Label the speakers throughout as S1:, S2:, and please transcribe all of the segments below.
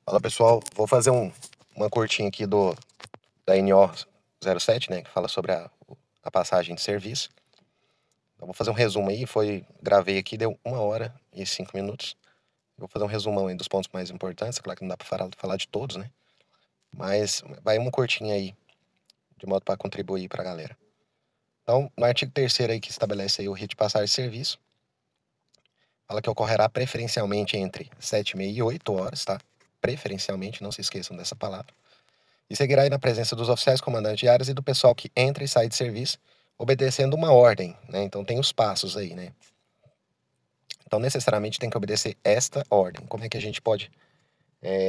S1: Fala pessoal, vou fazer uma curtinha aqui da NO07, né, que fala sobre a passagem de serviço. Eu vou fazer um resumo aí, gravei aqui, deu 1h e 5 minutos. Eu vou fazer um resumão aí dos pontos mais importantes, claro que não dá para falar de todos, né, mas vai uma curtinha aí, de modo para contribuir para a galera. Então, no artigo 3º aí que estabelece aí o rito de passagem de serviço, fala que ocorrerá preferencialmente entre 7h30 e 8h, tá? Preferencialmente, não se esqueçam dessa palavra. E seguirá aí na presença dos oficiais, comandantes de áreas e do pessoal que entra e sai de serviço, obedecendo uma ordem, né? Então tem os passos aí, né? Então necessariamente tem que obedecer esta ordem. Como é que a gente pode,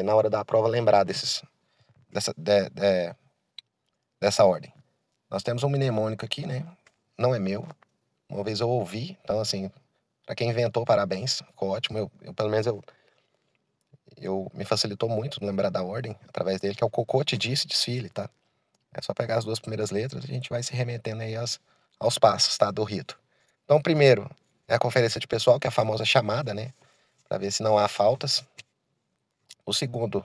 S1: na hora da prova, lembrar dessa ordem? Nós temos um mnemônico aqui, né? Não é meu. Uma vez eu ouvi, então assim, para quem inventou, parabéns, ficou ótimo. Pelo menos me facilitou muito lembrar da ordem através dele, que é o Cocô te disse desfile, tá? É só pegar as duas primeiras letras e a gente vai se remetendo aí aos passos, tá? Do rito. Então, primeiro é a conferência de pessoal, que é a famosa chamada, né? Para ver se não há faltas. O segundo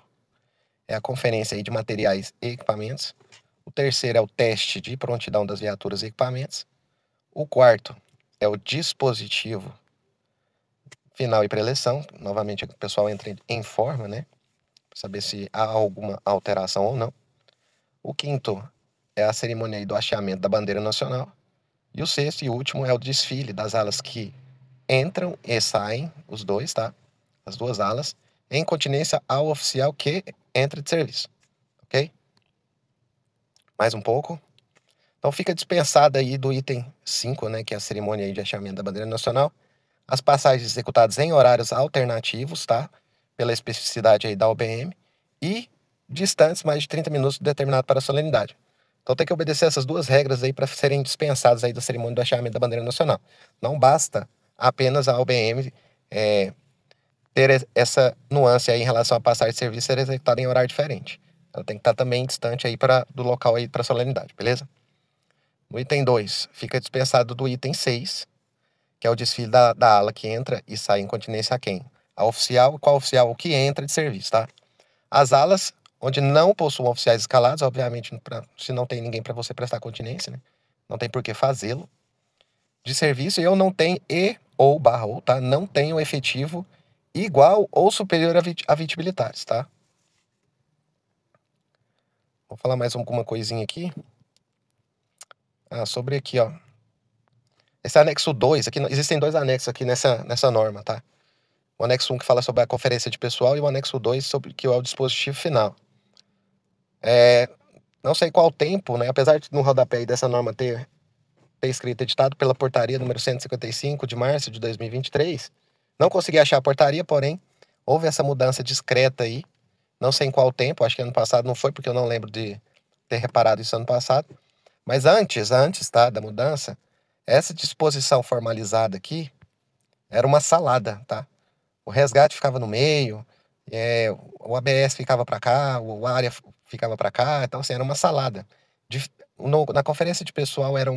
S1: é a conferência aí de materiais e equipamentos. O terceiro é o teste de prontidão das viaturas e equipamentos. O quarto é o dispositivo final e pré-eleção. Novamente, o pessoal entra em forma, né? Para saber se há alguma alteração ou não. O quinto é a cerimônia aí do hasteamento da bandeira nacional. E o sexto e último é o desfile das alas que entram e saem, os dois, tá? As duas alas, em continência ao oficial que entra de serviço. Ok? Mais um pouco. Então fica dispensada aí do item 5, né? Que é a cerimônia aí de hasteamento da bandeira nacional. As passagens executadas em horários alternativos, tá? Pela especificidade aí da OBM. E distantes mais de 30 minutos determinado para a solenidade. Então tem que obedecer essas duas regras aí para serem dispensadas aí da cerimônia do hasteamento da bandeira nacional. Não basta apenas a OBM ter essa nuance aí em relação à passagem de serviço ser executada em horário diferente. Ela tem que estar também distante aí do local aí para a solenidade, beleza? No item 2, fica dispensado do item 6, que é o desfile da ala que entra e sai em continência a quem? A oficial, qual oficial? O que entra de serviço, tá? As alas onde não possuam oficiais escalados, obviamente, se não tem ninguém para você prestar continência, né? Não tem por que fazê-lo. De serviço, eu não tenho ou, tá? Não tenho efetivo igual ou superior a 20 militares, tá? Vou falar mais alguma coisinha aqui. Sobre aqui, ó. Esse anexo 2, aqui, existem dois anexos aqui nessa norma, tá? O anexo 1 que fala sobre a conferência de pessoal e o anexo 2 sobre que é o dispositivo final. Não sei qual tempo, né? Apesar de no rodapé aí dessa norma ter escrito editado pela portaria número 155 de março de 2023, não consegui achar a portaria, porém, houve essa mudança discreta aí, não sei em qual tempo, acho que ano passado não foi, porque eu não lembro de ter reparado isso ano passado, mas antes, tá, da mudança, essa disposição formalizada aqui era uma salada, tá? O resgate ficava no meio, o ABS ficava para cá, o área ficava para cá, então assim, era uma salada. Na conferência de pessoal era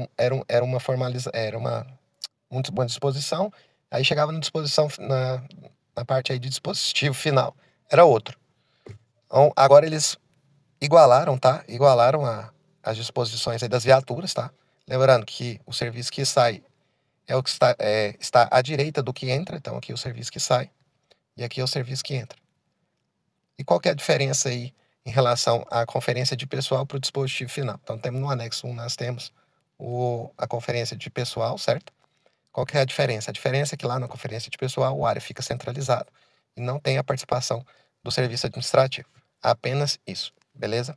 S1: uma disposição, aí chegava na disposição na parte aí de dispositivo final, era outro. Então, agora eles igualaram, tá? Igualaram as disposições aí das viaturas, tá? Lembrando que o serviço que sai é o que está à direita do que entra, então aqui é o serviço que sai e aqui é o serviço que entra. E qual que é a diferença aí em relação à conferência de pessoal para o dispositivo final? Então, temos no anexo 1, nós temos a conferência de pessoal, certo? Qual que é a diferença? A diferença é que lá na conferência de pessoal o área fica centralizado e não tem a participação do serviço administrativo. Apenas isso, beleza?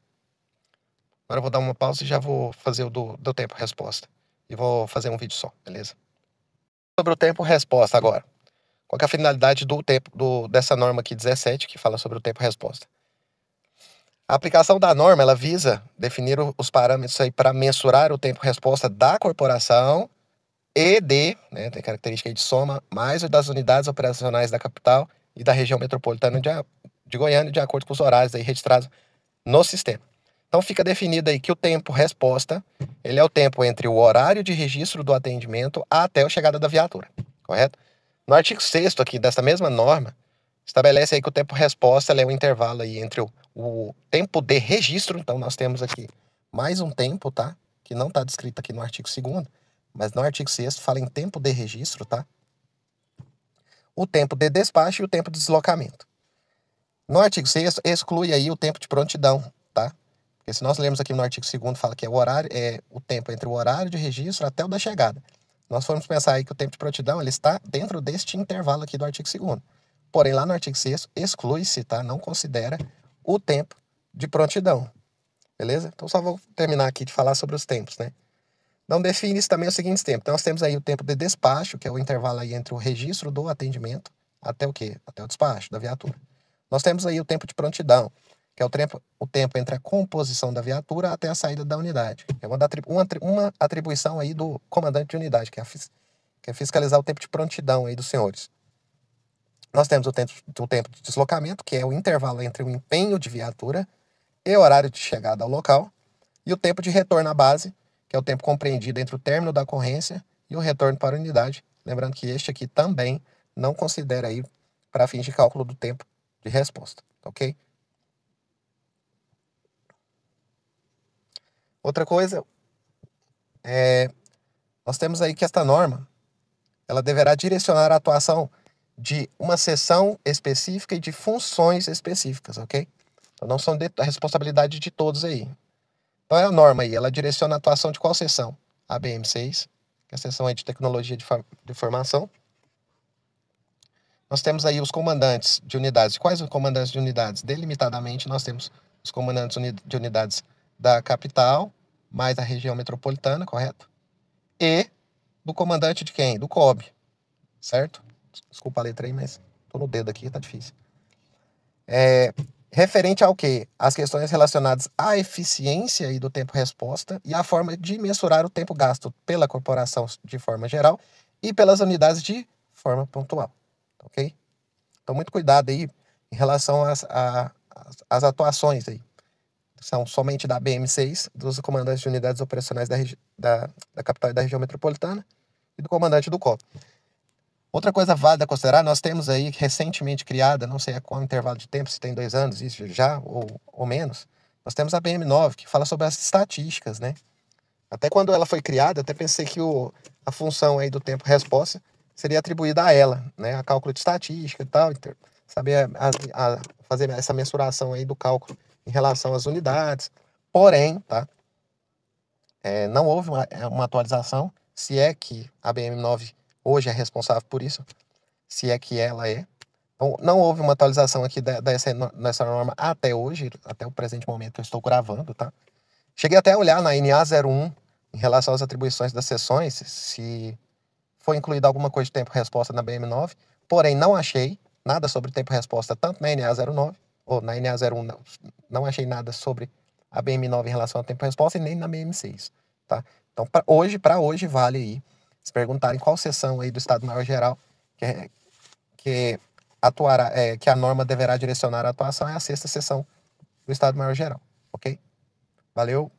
S1: Agora eu vou dar uma pausa e já vou fazer o do tempo-resposta. E vou fazer um vídeo só, beleza? Sobre o tempo-resposta agora. Qual que é a finalidade dessa norma aqui 17, que fala sobre o tempo-resposta? A aplicação da norma, ela visa definir os parâmetros aí para mensurar o tempo-resposta da corporação né, tem característica aí de soma, mais o das unidades operacionais da capital e da região metropolitana de Goiânia, de acordo com os horários aí registrados no sistema. Então fica definido aí que o tempo-resposta, ele é o tempo entre o horário de registro do atendimento até a chegada da viatura, correto? No artigo 6º aqui dessa mesma norma, estabelece aí que o tempo-resposta é o intervalo aí entre o tempo de registro. Então, nós temos aqui mais um tempo, tá? Que não está descrito aqui no artigo 2º, mas no artigo 6º fala em tempo de registro, tá? O tempo de despacho e o tempo de deslocamento. No artigo 6º, exclui aí o tempo de prontidão, tá? Porque se nós lermos aqui no artigo 2º, fala que é o tempo entre o horário de registro até o da chegada. Nós formos pensar aí que o tempo de prontidão ele está dentro deste intervalo aqui do artigo 2º. Porém, lá no artigo 6º, exclui-se, tá? Não considera o tempo de prontidão. Beleza? Então, só vou terminar aqui de falar sobre os tempos, né? Não define-se também os seguintes tempos. Então, nós temos aí o tempo de despacho, que é o intervalo aí entre o registro do atendimento até o quê? Até o despacho da viatura. Nós temos aí o tempo de prontidão, que é o tempo entre a composição da viatura até a saída da unidade. É uma atribuição aí do comandante de unidade, que é fiscalizar o tempo de prontidão aí dos senhores. Nós temos o tempo de deslocamento, que é o intervalo entre o empenho de viatura e o horário de chegada ao local, e o tempo de retorno à base, que é o tempo compreendido entre o término da ocorrência e o retorno para a unidade. Lembrando que este aqui também não considera aí para fins de cálculo do tempo de resposta, ok? Outra coisa, nós temos aí que esta norma, ela deverá direcionar a atuação de uma seção específica e de funções específicas, ok? Então não são a responsabilidade de todos aí. Então é a norma aí, ela direciona a atuação de qual seção? A BM6, que é a seção aí de tecnologia de informação. Nós temos aí os comandantes de unidades. Quais os comandantes de unidades? Delimitadamente, nós temos os comandantes de unidades da capital, mais a região metropolitana, correto? E do comandante de quem? Do COB, certo? Desculpa a letra aí, mas tô no dedo aqui, tá difícil. Referente ao quê? As questões relacionadas à eficiência aí do tempo-resposta e à forma de mensurar o tempo gasto pela corporação de forma geral e pelas unidades de forma pontual, ok? Então, muito cuidado aí em relação às atuações aí. São somente da BM6, dos comandantes de unidades operacionais da capital e da região metropolitana e do comandante do COP. Outra coisa válida a considerar, nós temos aí recentemente criada, não sei a qual intervalo de tempo, se tem 2 anos, isso já ou menos, nós temos a BM9, que fala sobre as estatísticas, né? Até quando ela foi criada, até pensei que a função aí do tempo-resposta seria atribuída a ela, né? A cálculo de estatística e tal, saber fazer essa mensuração aí do cálculo em relação às unidades. Porém, tá? Não houve uma atualização, se é que a BM9 hoje é responsável por isso, se é que ela é. Então, não houve uma atualização aqui dessa norma até hoje, até o presente momento eu estou gravando, tá? Cheguei até a olhar na NA01 em relação às atribuições das seções, se foi incluída alguma coisa de tempo-resposta na BM9, porém não achei nada sobre tempo-resposta tanto na NA09, ou na NA01 não achei nada sobre a BM9 em relação ao tempo-resposta e nem na BM6, tá? Então, para hoje vale aí se perguntarem qual seção aí do Estado-Maior-Geral que a norma deverá direcionar a atuação, é a 6ª seção do Estado-Maior-Geral, ok? Valeu!